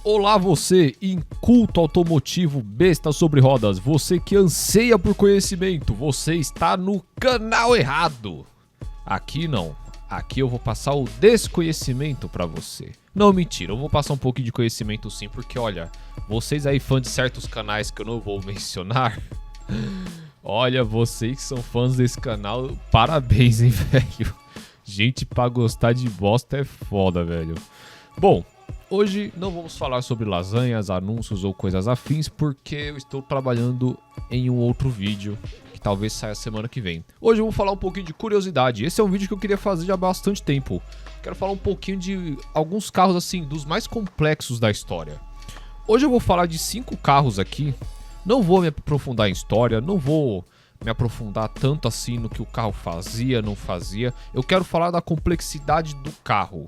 Olá você, inculto automotivo besta sobre rodas, você que anseia por conhecimento, você está no canal errado. Aqui não, aqui eu vou passar o desconhecimento pra você. Não, mentira, eu vou passar um pouquinho de conhecimento sim, porque olha, vocês aí fãs de certos canais que eu não vou mencionar, olha, vocês que são fãs desse canal, parabéns, hein, velho. Gente, pra gostar de bosta é foda, velho. Bom, hoje não vamos falar sobre lasanhas, anúncios ou coisas afins, porque eu estou trabalhando em um outro vídeo que talvez saia semana que vem. Hoje eu vou falar um pouquinho de curiosidade. Esse é um vídeo que eu queria fazer já há bastante tempo. Quero falar um pouquinho de alguns carros assim, dos mais complexos da história. Hoje eu vou falar de 5 carros aqui. Não vou me aprofundar em história, não vou me aprofundar tanto assim no que o carro fazia, não fazia. Eu quero falar da complexidade do carro.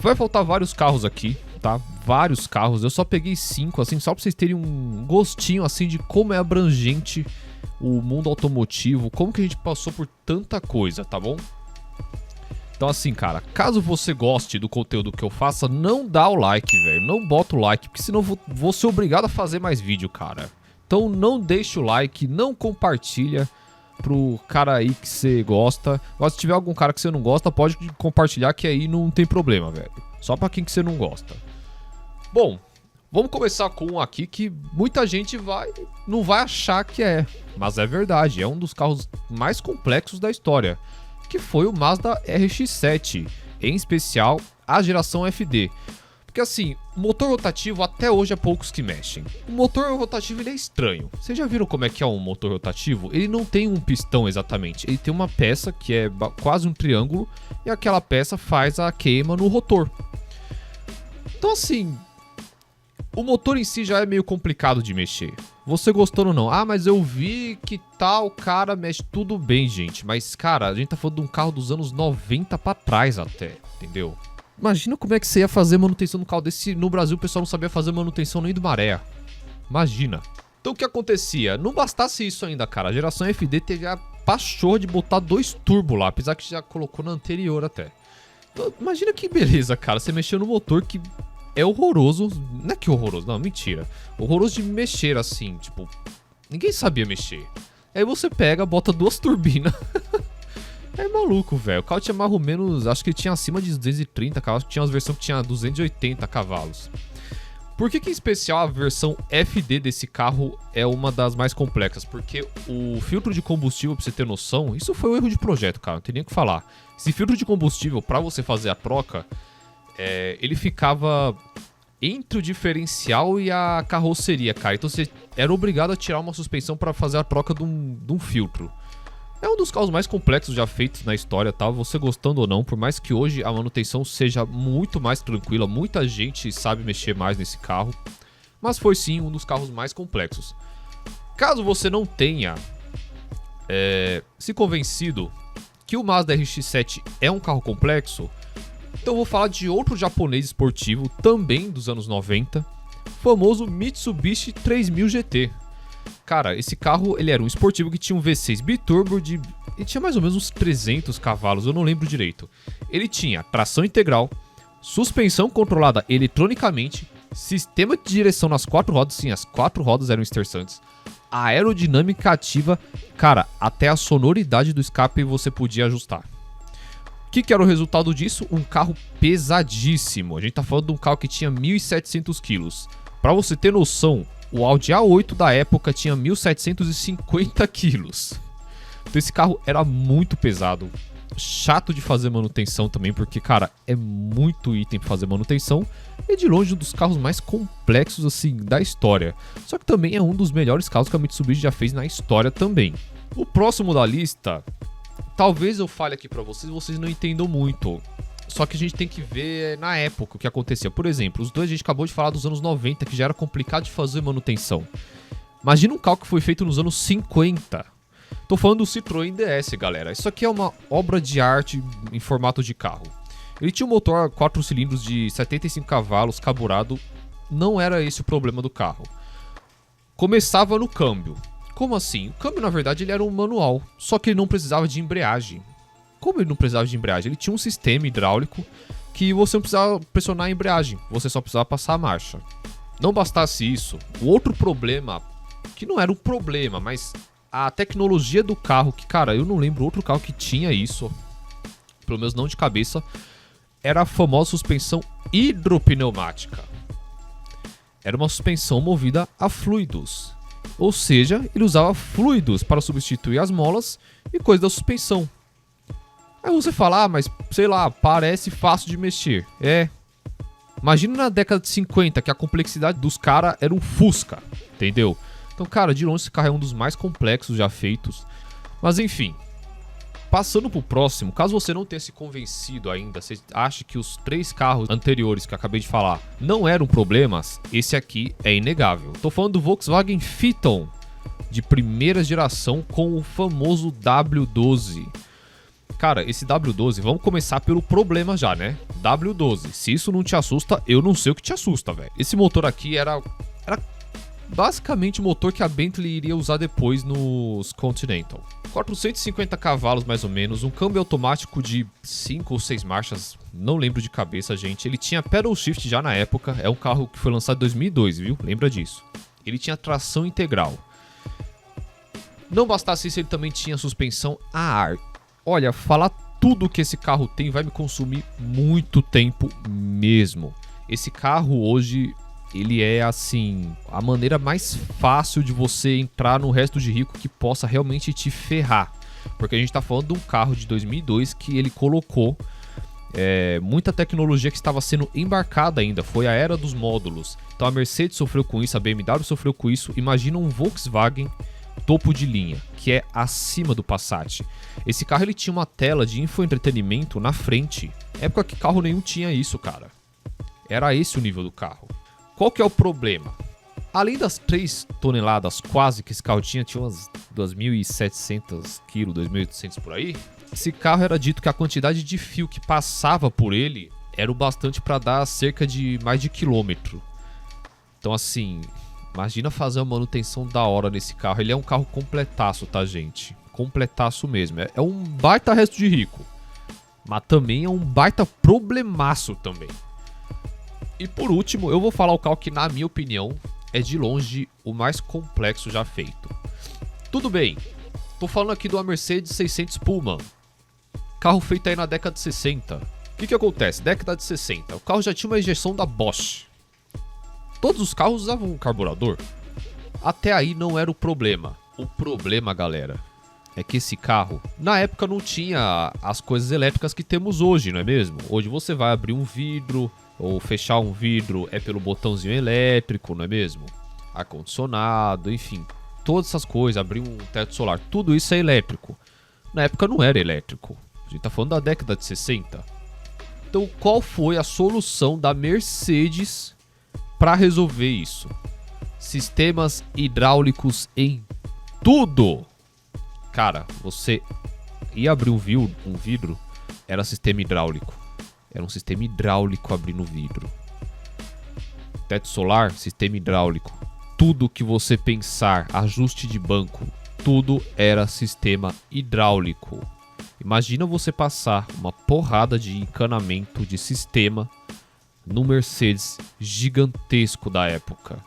Vai faltar vários carros aqui, tá? Vários carros. Eu só peguei 5, assim, só pra vocês terem um gostinho, assim, de como é abrangente o mundo automotivo, como que a gente passou por tanta coisa, tá bom? Então, assim, cara, caso você goste do conteúdo que eu faça, não dá o like, velho. Não bota o like, porque senão eu vou ser obrigado a fazer mais vídeo, cara. Então, não deixa o like, não compartilha pro cara aí que você gosta. Mas se tiver algum cara que você não gosta, pode compartilhar que aí não tem problema, velho. Só pra quem que você não gosta. Bom, vamos começar com um aqui que muita gente não vai achar que é. Mas é verdade, é um dos carros mais complexos da história. Que foi o Mazda RX-7, em especial a geração FD. Porque assim, o motor rotativo até hoje é poucos que mexem. O motor rotativo ele é estranho. Vocês já viram como é que é um motor rotativo? Ele não tem um pistão exatamente. Ele tem uma peça que é quase um triângulo e aquela peça faz a queima no rotor. Então assim, o motor em si já é meio complicado de mexer. Você gostou ou não? Ah, mas eu vi que tal cara mexe. Tudo bem, gente. Mas cara, a gente tá falando de um carro dos anos 90 pra trás até, entendeu? Imagina como é que você ia fazer manutenção no carro desse. No Brasil o pessoal não sabia fazer manutenção nem do maré. Imagina. Então o que acontecia? Não bastasse isso ainda, cara. A geração FD teve a pachorra de botar 2 turbo lá. Apesar que já colocou na anterior até. Então, imagina que beleza, cara. Você mexeu no motor que é horroroso. Não é que horroroso, não, mentira. Horroroso de mexer assim, tipo. Ninguém sabia mexer. Aí você pega, bota 2 turbinas. É maluco, velho. O carro tinha mais ou menos, acho que ele tinha acima de 230 cavalos, tinha umas versões que tinha 280 cavalos. Por que em especial a versão FD desse carro é uma das mais complexas? Porque o filtro de combustível, pra você ter noção, isso foi um erro de projeto, cara, não tem nem o que falar. Esse filtro de combustível, pra você fazer a troca, ele ficava entre o diferencial e a carroceria, cara. Então você era obrigado a tirar uma suspensão pra fazer a troca de um filtro. É um dos carros mais complexos já feitos na história, tá? Você gostando ou não, por mais que hoje a manutenção seja muito mais tranquila, muita gente sabe mexer mais nesse carro, mas foi sim um dos carros mais complexos. Caso você não tenha se convencido que o Mazda RX-7 é um carro complexo, então eu vou falar de outro japonês esportivo, também dos anos 90, o famoso Mitsubishi 3000 GT. Cara, esse carro, ele era um esportivo que tinha um V6 biturbo ele tinha mais ou menos uns 300 cavalos, eu não lembro direito. Ele tinha tração integral, suspensão controlada eletronicamente, sistema de direção nas 4 rodas, sim, as 4 rodas eram esterçantes, aerodinâmica ativa, cara, até a sonoridade do escape você podia ajustar. O que era o resultado disso? Um carro pesadíssimo. A gente tá falando de um carro que tinha 1.700 quilos. Pra você ter noção, o Audi A8 da época tinha 1.750 quilos. Então esse carro era muito pesado. Chato de fazer manutenção também, porque, cara, é muito item pra fazer manutenção. E de longe um dos carros mais complexos, assim, da história. Só que também é um dos melhores carros que a Mitsubishi já fez na história também. O próximo da lista, talvez eu fale aqui pra vocês não entendam muito. Só que a gente tem que ver na época o que acontecia. Por exemplo, os dois a gente acabou de falar dos anos 90, que já era complicado de fazer manutenção. Imagina um carro que foi feito nos anos 50. Tô falando do Citroën DS, galera. Isso aqui é uma obra de arte em formato de carro. Ele tinha um motor 4 cilindros de 75 cavalos, carburado. Não era esse o problema do carro. Começava no câmbio. Como assim? O câmbio, na verdade, ele era um manual. Só que ele não precisava de embreagem. Como ele não precisava de embreagem? Ele tinha um sistema hidráulico que você não precisava pressionar a embreagem, você só precisava passar a marcha. Não bastasse isso, o outro problema, que não era um problema, mas a tecnologia do carro, que cara, eu não lembro outro carro que tinha isso, pelo menos não de cabeça, era a famosa suspensão hidropneumática. Era uma suspensão movida a fluidos, ou seja, ele usava fluidos para substituir as molas e coisa da suspensão. Aí você fala, mas sei lá, parece fácil de mexer. Imagina na década de 50 que a complexidade dos caras era um Fusca, entendeu? Então, cara, de longe esse carro é um dos mais complexos já feitos. Mas enfim, passando pro próximo, caso você não tenha se convencido ainda, você acha que os 3 carros anteriores que eu acabei de falar não eram problemas, esse aqui é inegável. Tô falando do Volkswagen Phaeton de primeira geração com o famoso W12. Cara, esse W12, vamos começar pelo problema já, né? W12, se isso não te assusta, eu não sei o que te assusta, velho. Esse motor aqui era basicamente o motor que a Bentley iria usar depois nos Continental. 450 cavalos mais ou menos, um câmbio automático de 5 ou 6 marchas, não lembro de cabeça, gente. Ele tinha pedal shift já na época, é um carro que foi lançado em 2002, viu? Lembra disso. Ele tinha tração integral. Não bastasse isso, ele também tinha suspensão a ar. Olha, falar tudo que esse carro tem vai me consumir muito tempo mesmo. Esse carro hoje, ele é assim, a maneira mais fácil de você entrar no resto de rico que possa realmente te ferrar. Porque a gente tá falando de um carro de 2002 que ele colocou muita tecnologia que estava sendo embarcada ainda. Foi a era dos módulos. Então a Mercedes sofreu com isso, a BMW sofreu com isso. Imagina um Volkswagen topo de linha, que é acima do Passat. Esse carro ele tinha uma tela de infoentretenimento na frente. Época que carro nenhum tinha isso, cara. Era esse o nível do carro. Qual que é o problema? Além das 3 toneladas quase que esse carro tinha umas 2.700 kg, 2.800 por aí. Esse carro era dito que a quantidade de fio que passava por ele era o bastante para dar cerca de mais de quilômetro. Então assim, imagina fazer uma manutenção da hora nesse carro. Ele é um carro completaço, tá, gente? Completaço mesmo. É um baita resto de rico. Mas também é um baita problemaço também. E por último, eu vou falar o carro que, na minha opinião, é de longe o mais complexo já feito. Tudo bem, tô falando aqui do Mercedes 600 Pullman. Carro feito aí na década de 60. O que acontece? Década de 60. O carro já tinha uma injeção da Bosch. Todos os carros usavam um carburador. Até aí não era o problema. O problema, galera, é que esse carro, na época, não tinha as coisas elétricas que temos hoje, não é mesmo? Hoje você vai abrir um vidro ou fechar um vidro é pelo botãozinho elétrico, não é mesmo? Ar-condicionado, enfim, todas essas coisas, abrir um teto solar, tudo isso é elétrico. Na época não era elétrico. A gente tá falando da década de 60. Então qual foi a solução da Mercedes para resolver isso? Sistemas hidráulicos em tudo. Cara, você ia abrir um vidro, era sistema hidráulico. Era um sistema hidráulico abrindo o vidro. Teto solar, sistema hidráulico. Tudo que você pensar, ajuste de banco, tudo era sistema hidráulico. Imagina você passar uma porrada de encanamento de sistema no Mercedes gigantesco da época.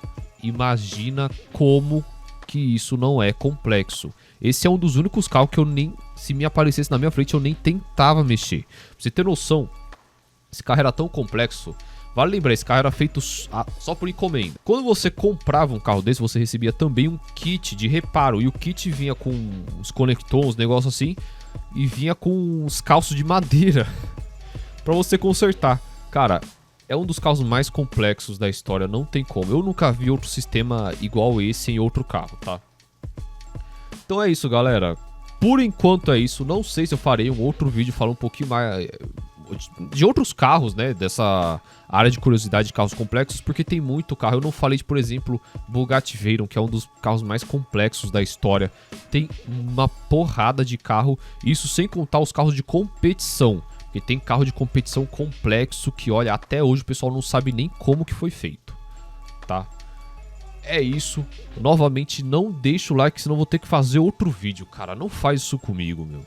Imagina como que isso não é complexo. Esse é um dos únicos carros que eu nem, se me aparecesse na minha frente, eu nem tentava mexer. Pra você ter noção, esse carro era tão complexo. Vale lembrar, esse carro era feito só por encomenda. Quando você comprava um carro desse, você recebia também um kit de reparo. E o kit vinha com uns conectores, uns negócios assim. E vinha com uns calços de madeira pra você consertar. Cara, é um dos carros mais complexos da história, não tem como. Eu nunca vi outro sistema igual esse em outro carro, tá? Então é isso, galera. Por enquanto é isso. Não sei se eu farei um outro vídeo falando um pouquinho mais de outros carros, né? Dessa área de curiosidade de carros complexos, porque tem muito carro. Eu não falei de, por exemplo, Bugatti Veyron, que é um dos carros mais complexos da história. Tem uma porrada de carro, isso sem contar os carros de competição. Porque tem carro de competição complexo que, olha, até hoje o pessoal não sabe nem como que foi feito, tá? É isso. Novamente, não deixa o like, senão vou ter que fazer outro vídeo, cara. Não faz isso comigo, meu.